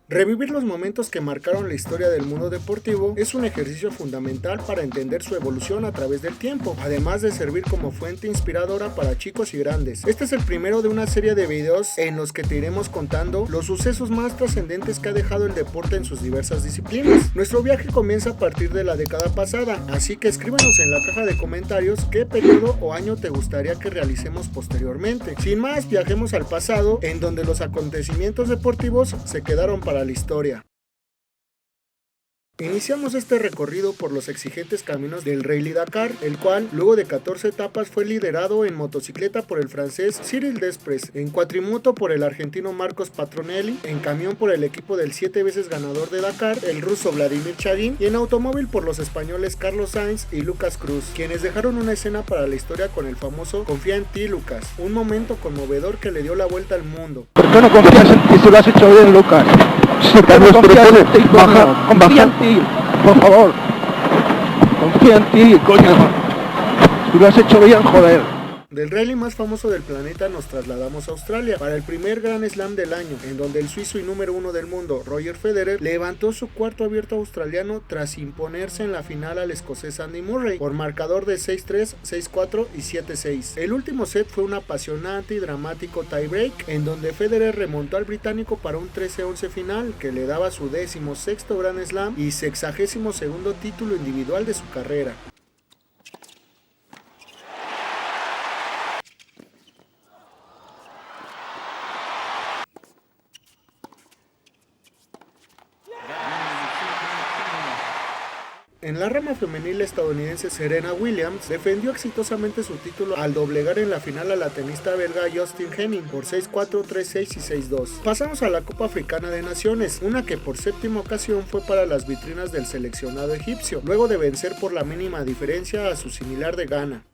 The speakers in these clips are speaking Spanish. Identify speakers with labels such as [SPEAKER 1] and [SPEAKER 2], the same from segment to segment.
[SPEAKER 1] Revivir los momentos que marcaron la historia del mundo deportivo es un ejercicio fundamental para entender su evolución a través del tiempo, además de servir como fuente inspiradora para chicos y grandes. Este es el primero de una serie de videos en los que te iremos contando los sucesos más trascendentes que ha dejado el deporte en sus diversas disciplinas. Nuestro viaje comienza a partir de la década pasada, así que escríbanos en la caja de comentarios qué periodo o año te gustaría que realicemos posteriormente. Sin más, viajemos al pasado, en donde los acontecimientos deportivos se quedaron para la historia. Iniciamos este recorrido por los exigentes caminos del Rally Dakar, el cual, luego de 14 etapas, fue liderado en motocicleta por el francés Cyril Desprez, en cuatrimoto por el argentino Marcos Patronelli, en camión por el equipo del 7 veces ganador de Dakar, el ruso Vladimir Chagin, y en automóvil por los españoles Carlos Sainz y Lucas Cruz, quienes dejaron una escena para la historia con el famoso "Confía en ti, Lucas", un momento conmovedor que le dio la vuelta al mundo.
[SPEAKER 2] ¿Por qué no confías en ti si lo has hecho bien, Lucas? ¿Por qué no confías en ti, coño? Confía en ti, por favor. Confía en ti, coño. Si lo has hecho bien, joder.
[SPEAKER 1] Del rally más famoso del planeta nos trasladamos a Australia para el primer Grand Slam del año, en donde el suizo y número 1 del mundo, Roger Federer, levantó su cuarto abierto australiano tras imponerse en la final al escocés Andy Murray por marcador de 6-3, 6-4 y 7-6. El último set fue un apasionante y dramático tiebreak, en donde Federer remontó al británico para un 13-11 final que le daba su 16º Grand Slam y 62º título individual de su carrera. En la rama femenil estadounidense, Serena Williams defendió exitosamente su título al doblegar en la final a la tenista belga Justine Henin por 6-4, 3-6 y 6-2. Pasamos a la Copa Africana de Naciones, una que por séptima ocasión fue para las vitrinas del seleccionado egipcio, luego de vencer por la mínima diferencia a su similar de Ghana.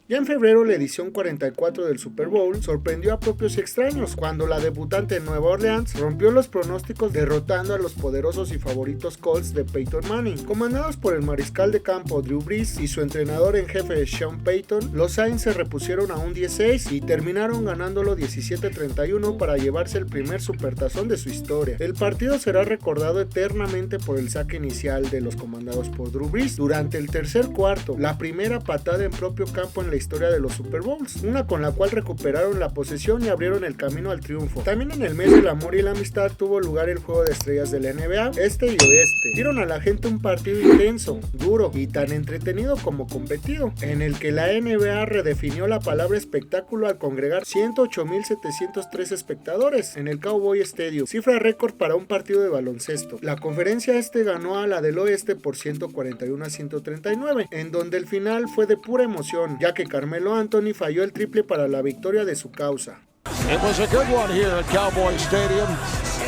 [SPEAKER 1] Ya en febrero, la edición 44 del Super Bowl sorprendió a propios y extraños, cuando la debutante de Nueva Orleans rompió los pronósticos derrotando a los poderosos y favoritos Colts de Peyton Manning. Comandados por el mariscal de campo Drew Brees y su entrenador en jefe Sean Payton, los Saints se repusieron a un 16 y terminaron ganándolo 17-31 para llevarse el primer supertazón de su historia. El partido será recordado eternamente por el saque inicial de los comandados por Drew Brees durante el tercer cuarto, la primera patada en propio campo en la historia de los Super Bowls, una con la cual recuperaron la posesión y abrieron el camino al triunfo. También en el mes del amor y la amistad tuvo lugar el juego de estrellas de la NBA, este y oeste. Dieron a la gente un partido intenso, duro y tan entretenido como competido, en el que la NBA redefinió la palabra espectáculo al congregar 108,703 espectadores en el Cowboy Stadium, cifra récord para un partido de baloncesto. La conferencia este ganó a la del oeste por 141-139, en donde el final fue de pura emoción, ya que Carmelo Anthony falló el triple para la victoria de su causa.
[SPEAKER 3] It was a good one here at Cowboy Stadium.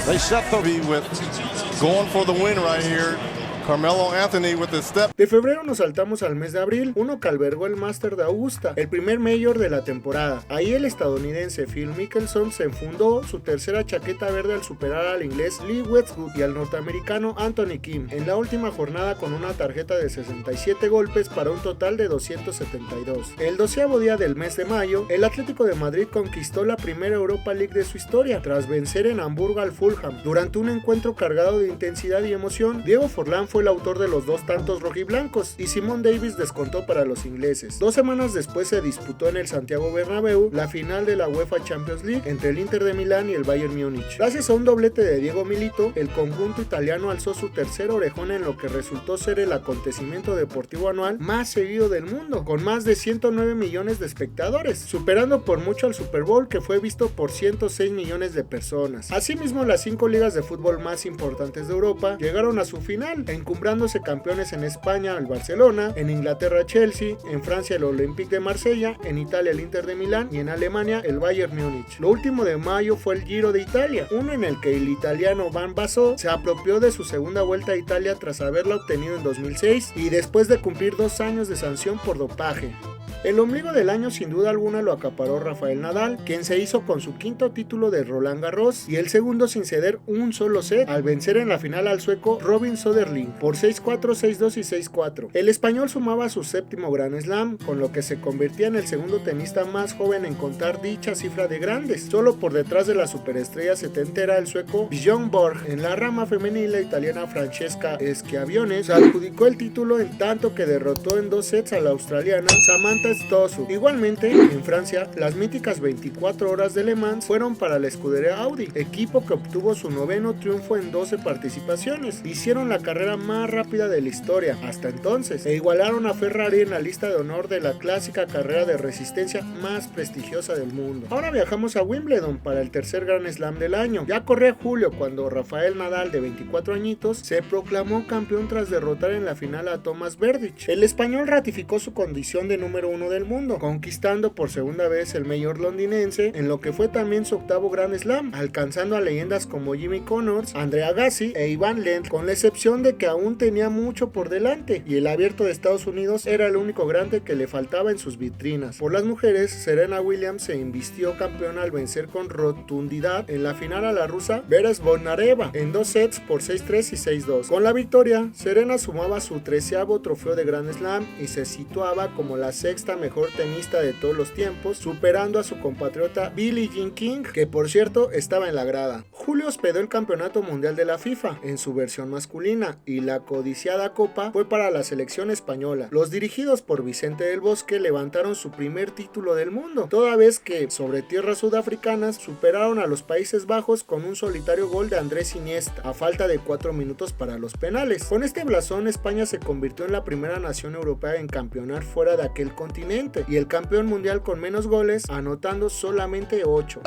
[SPEAKER 3] They set the with going for the win right here. Carmelo Anthony with the step.
[SPEAKER 1] De febrero nos saltamos al mes de abril, uno que albergó el Master de Augusta, el primer Major de la temporada. Ahí el estadounidense Phil Mickelson se enfundó su tercera chaqueta verde al superar al inglés Lee Westwood y al norteamericano Anthony Kim en la última jornada con una tarjeta de 67 golpes para un total de 272. El 12º día del mes de mayo, el Atlético de Madrid conquistó la primera Europa League de su historia, tras vencer en Hamburgo al Fulham. Durante un encuentro cargado de intensidad y emoción, Diego Forlán fue el autor de los 2 tantos rojiblancos y Simon Davis descontó para los ingleses. 2 semanas después se disputó en el Santiago Bernabéu la final de la UEFA Champions League entre el Inter de Milán y el Bayern Múnich. Gracias a un doblete de Diego Milito, el conjunto italiano alzó su tercer orejón en lo que resultó ser el acontecimiento deportivo anual más seguido del mundo, con más de 109 millones de espectadores, superando por mucho al Super Bowl, que fue visto por 106 millones de personas. Asimismo, las 5 ligas de fútbol más importantes de Europa llegaron a su final, encumbrándose campeones en España el Barcelona, en Inglaterra Chelsea, en Francia el Olympique de Marsella, en Italia el Inter de Milán y en Alemania el Bayern Múnich. Lo último de mayo fue el Giro de Italia, uno en el que el italiano Van Basso se apropió de su segunda vuelta a Italia tras haberla obtenido en 2006 y después de cumplir 2 años de sanción por dopaje. El ombligo del año sin duda alguna lo acaparó Rafael Nadal, quien se hizo con su quinto título de Roland Garros y el segundo sin ceder un solo set, al vencer en la final al sueco Robin Söderling por 6-4, 6-2 y 6-4. El español sumaba su séptimo Grand Slam, con lo que se convertía en el segundo tenista más joven en contar dicha cifra de grandes, solo por detrás de la superestrella setentera el sueco Björn Borg. En la rama femenil, la italiana Francesca Schiavone se adjudicó el título, en tanto que derrotó en 2 sets a la australiana Samantha Stosur. Igualmente, en Francia, las míticas 24 horas de Le Mans fueron para la escudería Audi, equipo que obtuvo su noveno triunfo en 12 participaciones. Hicieron la carrera más rápida de la historia hasta entonces e igualaron a Ferrari en la lista de honor de la clásica carrera de resistencia más prestigiosa del mundo. Ahora viajamos a Wimbledon para el tercer Grand Slam del año. Ya corría julio cuando Rafael Nadal, de 24 añitos, se proclamó campeón tras derrotar en la final a Thomas Berdych. El español ratificó su condición de número 1 del mundo, conquistando por segunda vez el mayor londinense, en lo que fue también su octavo Grand Slam, alcanzando a leyendas como Jimmy Connors, Andre Agassi e Ivan Lendl, con la excepción de que aún tenía mucho por delante y el Abierto de Estados Unidos era el único grande que le faltaba en sus vitrinas. Por las mujeres, Serena Williams se invistió campeona al vencer con rotundidad en la final a la rusa Vera Zvonareva en 2 sets por 6-3 y 6-2. Con la victoria, Serena sumaba su 13º trofeo de Grand Slam y se situaba como la sexta mejor tenista de todos los tiempos, superando a su compatriota Billie Jean King, que por cierto estaba en la grada. Julio hospedó el Campeonato Mundial de la FIFA en su versión masculina y la codiciada copa fue para la selección española. Los dirigidos por Vicente del Bosque levantaron su primer título del mundo, toda vez que sobre tierras sudafricanas superaron a los Países Bajos con un solitario gol de Andrés Iniesta, a falta de 4 minutos para los penales. Con este blasón, España se convirtió en la primera nación europea en campeonar fuera de aquel continente y el campeón mundial con menos goles, anotando solamente 8.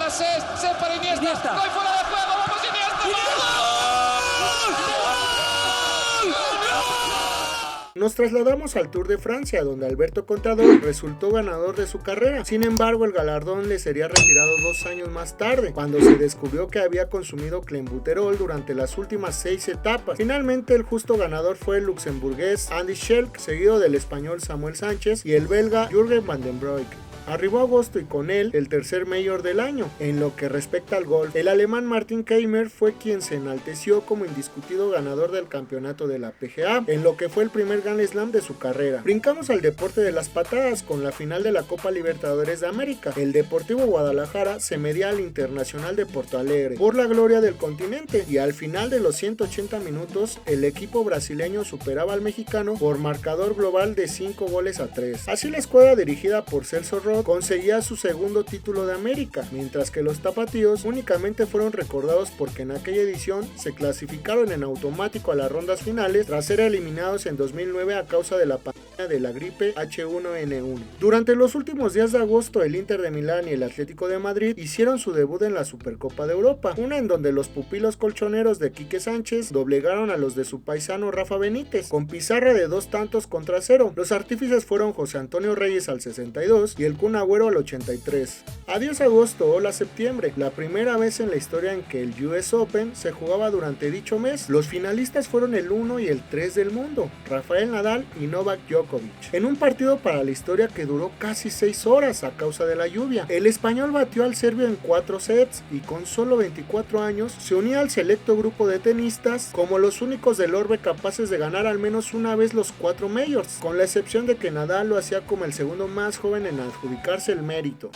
[SPEAKER 1] Nos trasladamos al Tour de Francia, donde Alberto Contador resultó ganador de su carrera. Sin embargo, el galardón le sería retirado 2 años más tarde, cuando se descubrió que había consumido clenbuterol durante las últimas 6 etapas. Finalmente, el justo ganador fue el luxemburgués Andy Schleck, seguido del español Samuel Sánchez y el belga Jürgen van den Broek. Arribó agosto y con él el tercer mayor del año. En lo que respecta al golf, el alemán Martin Keimer fue quien se enalteció como indiscutido ganador del campeonato de la PGA, en lo que fue el primer Grand Slam de su carrera. Brincamos al deporte de las patadas con la final de la Copa Libertadores de América. El Deportivo Guadalajara se medía al Internacional de Porto Alegre por la gloria del continente y al final de los 180 minutos el equipo brasileño superaba al mexicano por marcador global de 5-3. Así la escuadra dirigida por Celso Roth conseguía su segundo título de América, mientras que los tapatíos únicamente fueron recordados porque en aquella edición se clasificaron en automático a las rondas finales tras ser eliminados en 2009 a causa de la pandemia de la gripe H1N1. Durante los últimos días de agosto, el Inter de Milán y el Atlético de Madrid hicieron su debut en la Supercopa de Europa, una en donde los pupilos colchoneros de Quique Sánchez doblegaron a los de su paisano Rafa Benítez, con pizarra de 2-0. Los artífices fueron José Antonio Reyes al 62 y el Kun Agüero al 83. Adiós agosto, hola septiembre, la primera vez en la historia en que el US Open se jugaba durante dicho mes. Los finalistas fueron el 1 y el 3 del mundo, Rafael Nadal y Novak Djokovic, en un partido para la historia que duró casi 6 horas a causa de la lluvia. El español batió al serbio en 4 sets y con solo 24 años se unía al selecto grupo de tenistas como los únicos del orbe capaces de ganar al menos una vez los 4 majors, con la excepción de que Nadal lo hacía como el segundo más joven en adjudicarse el mérito.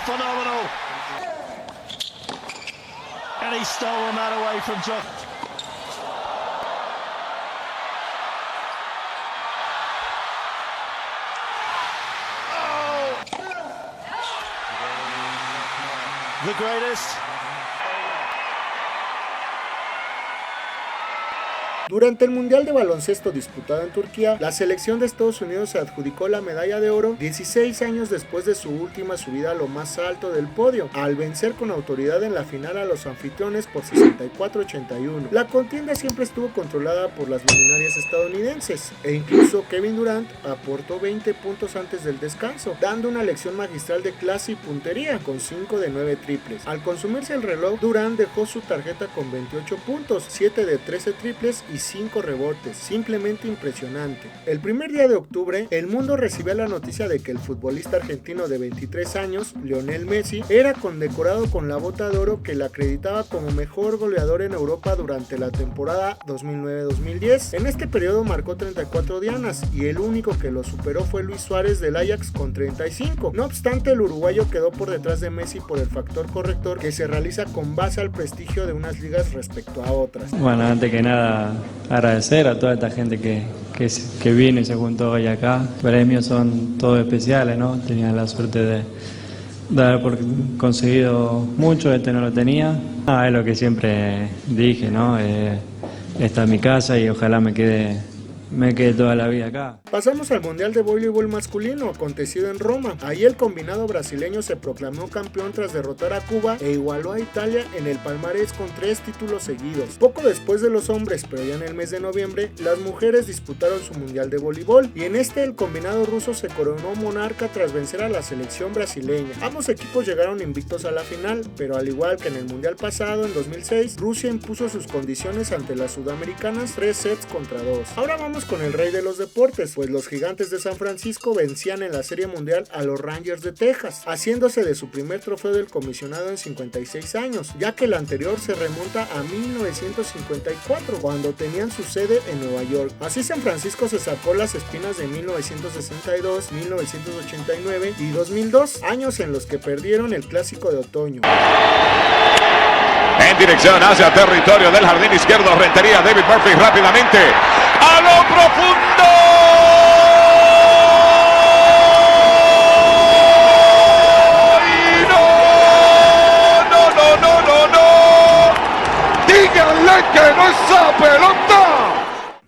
[SPEAKER 4] Phenomenal. And he stolen that away from John. Oh. The greatest.
[SPEAKER 1] Durante el Mundial de Baloncesto disputado en Turquía, la selección de Estados Unidos se adjudicó la medalla de oro 16 años después de su última subida a lo más alto del podio, al vencer con autoridad en la final a los anfitriones por 64-81. La contienda siempre estuvo controlada por las luminarias estadounidenses, e incluso Kevin Durant aportó 20 puntos antes del descanso, dando una lección magistral de clase y puntería, con 5 de 9 triples. Al consumirse el reloj, Durant dejó su tarjeta con 28 puntos, 7 de 13 triples y y 5 rebotes, simplemente impresionante. El primer día de octubre, el mundo recibía la noticia de que el futbolista argentino de 23 años, Lionel Messi, era condecorado con la Bota de Oro que le acreditaba como mejor goleador en Europa durante la temporada 2009-2010. En este periodo marcó 34 dianas y el único que lo superó fue Luis Suárez del Ajax con 35. No obstante, el uruguayo quedó por detrás de Messi por el factor corrector que se realiza con base al prestigio de unas ligas respecto a otras.
[SPEAKER 5] Bueno, antes que nada agradecer a toda esta gente que vino y se juntó hoy acá. Los premios son todos especiales, ¿no? Tenía la suerte de haber conseguido mucho, este no lo tenía. Es lo que siempre dije, ¿no? Esta es mi casa y ojalá me quede toda la vida acá.
[SPEAKER 1] Pasamos al Mundial de Voleibol Masculino, acontecido en Roma. Ahí el combinado brasileño se proclamó campeón tras derrotar a Cuba e igualó a Italia en el palmarés con 3 títulos seguidos. Poco después de los hombres, pero ya en el mes de noviembre, las mujeres disputaron su Mundial de Voleibol y en este el combinado ruso se coronó monarca tras vencer a la selección brasileña. Ambos equipos llegaron invictos a la final, pero al igual que en el Mundial pasado, en 2006, Rusia impuso sus condiciones ante las sudamericanas 3 sets contra 2. Ahora vamos con el rey de los deportes, pues los Gigantes de San Francisco vencían en la Serie Mundial a los Rangers de Texas, haciéndose de su primer trofeo del comisionado en 56 años, ya que el anterior se remonta a 1954, cuando tenían su sede en Nueva York. Así San Francisco se sacó las espinas de 1962, 1989 y 2002, años en los que perdieron el Clásico de Otoño.
[SPEAKER 6] En dirección hacia territorio del jardín izquierdo, Rentería, David Murphy rápidamente a lo profundo. ¡No! ¡Díganle que no es esa pelota!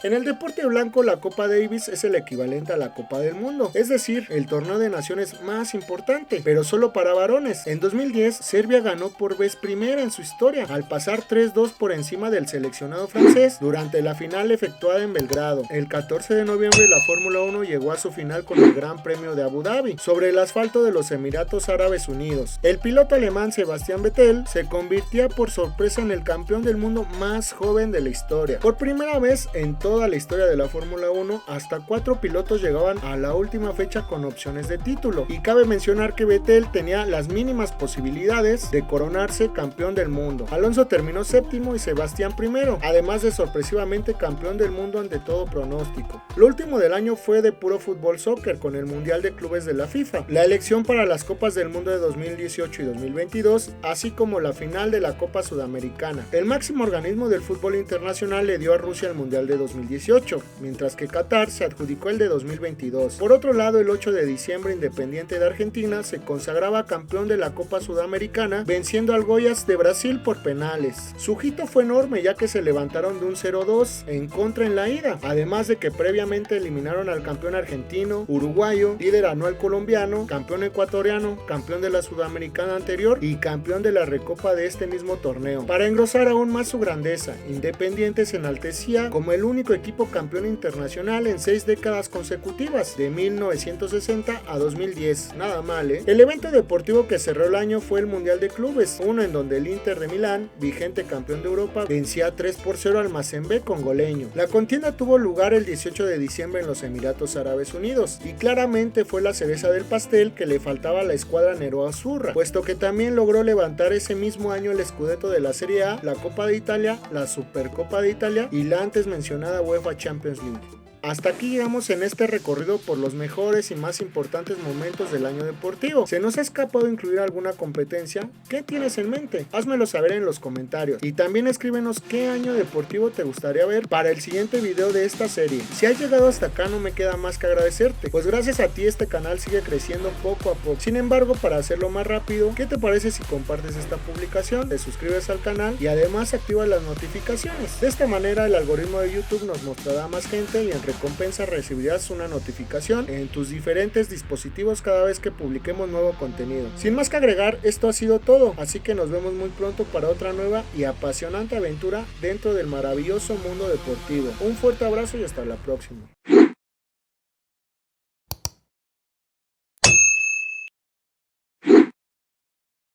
[SPEAKER 1] En el deporte blanco, la Copa Davis es el equivalente a la Copa del Mundo, es decir, el torneo de naciones más importante, pero solo para varones. En 2010, Serbia ganó por vez primera en su historia, al pasar 3-2 por encima del seleccionado francés durante la final efectuada en Belgrado. El 14 de noviembre, la Fórmula 1 llegó a su final con el Gran Premio de Abu Dhabi, sobre el asfalto de los Emiratos Árabes Unidos. El piloto alemán Sebastian Vettel se convirtió por sorpresa en el campeón del mundo más joven de la historia. Por primera vez en toda la historia de la Fórmula 1, hasta 4 pilotos llegaban a la última fecha con opciones de título, y cabe mencionar que Vettel tenía las mínimas posibilidades de coronarse campeón del mundo. Alonso terminó séptimo y Sebastián primero, además de sorpresivamente campeón del mundo ante todo pronóstico. Lo último del año fue de puro fútbol soccer con el Mundial de Clubes de la FIFA, la elección para las Copas del Mundo de 2018 y 2022, así como la final de la Copa Sudamericana. El máximo organismo del fútbol internacional le dio a Rusia el Mundial de 2018, mientras que Qatar se adjudicó el de 2022. Por otro lado, el 8 de diciembre, Independiente de Argentina se consagraba campeón de la Copa Sudamericana, venciendo al Goiás de Brasil por penales. Su hito fue enorme, ya que se levantaron de un 0-2 en contra en la ida, además de que previamente eliminaron al campeón argentino, uruguayo, líder anual colombiano, campeón ecuatoriano, campeón de la Sudamericana anterior y campeón de la Recopa de este mismo torneo. Para engrosar aún más su grandeza, Independiente se enaltecía como el único equipo campeón internacional en 6 décadas consecutivas, de 1960 a 2010. Nada mal, ¿eh? El evento deportivo que cerró el año fue el Mundial de Clubes, uno en donde el Inter de Milán, vigente campeón de Europa, vencía 3-0 al Mazembe congoleño. La contienda tuvo lugar el 18 de diciembre en los Emiratos Árabes Unidos, y claramente fue la cereza del pastel que le faltaba a la escuadra Nero-Azzurra, puesto que también logró levantar ese mismo año el Scudetto de la Serie A, la Copa de Italia, la Supercopa de Italia y la antes mencionada UEFA Champions League. Hasta aquí llegamos en este recorrido por los mejores y más importantes momentos del año deportivo. ¿Se nos ha escapado incluir alguna competencia? ¿Qué tienes en mente? Házmelo saber en los comentarios. Y también escríbenos qué año deportivo te gustaría ver para el siguiente video de esta serie. Si has llegado hasta acá, no me queda más que agradecerte, pues gracias a ti este canal sigue creciendo poco a poco. Sin embargo, para hacerlo más rápido, ¿qué te parece si compartes esta publicación, te suscribes al canal y además activas las notificaciones? De esta manera el algoritmo de YouTube nos mostrará a más gente y en recompensa recibirás una notificación en tus diferentes dispositivos cada vez que publiquemos nuevo contenido. Sin más que agregar, esto ha sido todo, así que nos vemos muy pronto para otra nueva y apasionante aventura dentro del maravilloso mundo deportivo. Un fuerte abrazo y hasta la próxima.